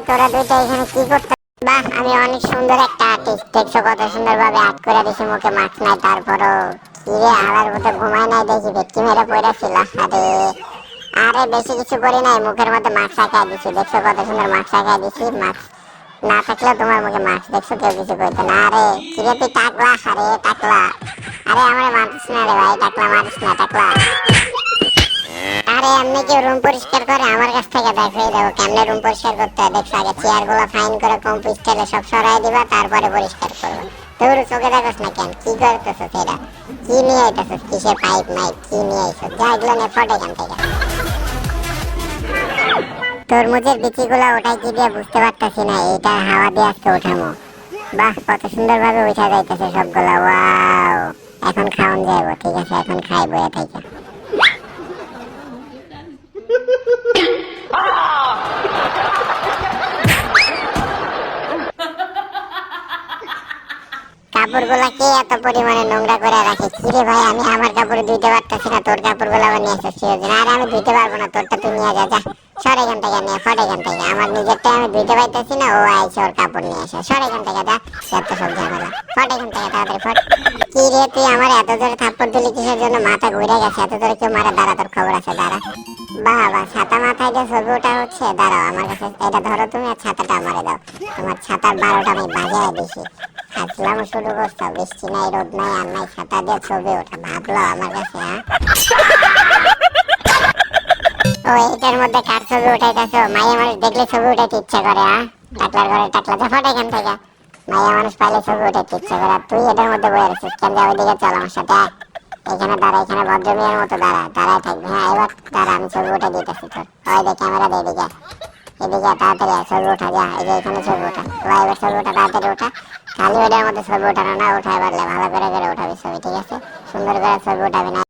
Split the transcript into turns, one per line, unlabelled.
তোরা দুইটা এখানে কি করতে? বাহ, আমি অনেক সুন্দর একটা আর্টিস্ট, দেখছো কত সুন্দর ভাবে আর্ট করে দিছি। মুখে মাস্ক নাই, তারপরও কিরে আলার মতো ঘুমায় নাই দেখি ভেটকি মেরে পড়েছিল। আরে আরে বেশি কিছু করি নাই, মুখের মধ্যে মাস্ক রাখাই দিছি। দেখছো কত সুন্দর মাস্ক রাখাই দিছি। মাস্ক না থাকলেও তোমার মুখে মাস্ক, দেখছো কেউ কিছু করতো না। আরে কিরে তুই টাকলা? আরে টাকলা, আরে আমার মারিস না রে ভাই, টাকলা মারিস না টাকলা। আরে এমনি কেউ রুম পরিষ্কার করে? আমার কাছ থেকে দেখো, এই দেখো কেমনে রুম পরিষ্কার করতে হয়। দেখছো আগে চেয়ার গুলো ফাইন করে কম্পোস্টারে সব সরাই দিবা, তারপরে পরিষ্কার করবে। তোর চোখে দেখোস না কেন? কি করতেছ সেটা? কি নিয়ে আইতেছ? কিসের পাইপ মাইপ কি নিয়ে আইছো? যা এগুলো নিয়ে ফট এখান থেকে। তরমুজের বিচিগুলো ওঠাই কি দিয়ে বুঝতে পারতাছি না, এটা হাওয়া দিয়ে আজকে ওঠামো। বাহ, কত সুন্দর ভাবে উঠা যাইতেছে সবগুলা। ওয়াও, এখন খাওন যাইব। ঠিক আছে, এখন খাইবো এটা থেকে। কাপড়গুলা কে এত পরিমাণে নোংরা করে রাখে? কিরে ভাই, আমি আমার কাপড় ধুইতে পারতেছি না, তোর কাপড়গুলো আবার নিয়ে এসেছিস? আর আমি ধুইতে পারবো না, তোরটা তুই নিয়ে যা। যা সর এখান থেকে, নিয়ে ফট এখান থেকে। আমার নিজেরটা আমি ধুইতে পারতেছি না, ও আইসে ওর কাপড় নিয়ে আসে। সর এখান থেকে, যা। যত সব ঝামেলা, ফট এখান থেকে তাড়াতাড়ি ফট। কি রে তুই আমার এত জোরে থাপ্পড় দিলি কিসের জন্য? মাথা ঘুরে গেছে, এত জোরে কেউ মারা? দাঁড়া, তোর খবর আছে, দাঁড়া। বাবা, ছাতা মাথায় দিয়ে ছবি ওঠা হচ্ছে। দাঁড়াও, আমার কাছে এটা ধরো তুমি, আর ছাতাটা আমারে দাও। তোমার ছাতার 12টা আমি বাজায় দিছি। হাসলাম শুরু করছো? বৃষ্টি নাই, রোদ নাই, আর নাই, ছাতা দিয়ে ছবি ওঠা ভাবলো আমার কাছে? হ্যাঁ, ও এটার মধ্যে কার ছবি উঠাইতেছো? মাইয়া মানুষ দেখলে ছবি উঠাইতে ইচ্ছা করে? হ্যাঁ, টাকলার ঘরে টাকলা, যা ফট এখান থেকে। মাইয়া মানুষ পাইলে ছবি উঠাইতে ইচ্ছা করে, আর তুই এটার মধ্যে বয়ে রয়েছিস কেন? যা ওইদিকে চল আমার সাথে। এখানে দাঁড়া, এখানে ভদ্রমেয়ের মতো দাঁড়া, দাঁড়ায় থাকবি। হ্যাঁ, এবার দাঁড়া, আমি ছবি উঠে দিতেছি তোর। ওই দে ক্যামেরা দে এদিকে, এদিকে তাড়াতাড়ি ছবি ওঠা। যা, এই যে এখানে ছবি ওঠা। এবার ছবি ওঠা, তাড়াতাড়ি ওঠা। খালি ওইটার মধ্যে ছবি ওঠানো না, উঠাই পারলে ভালো করে করে উঠাবি ছবি। ঠিক আছে, সুন্দর করে ছবি উঠাবি না।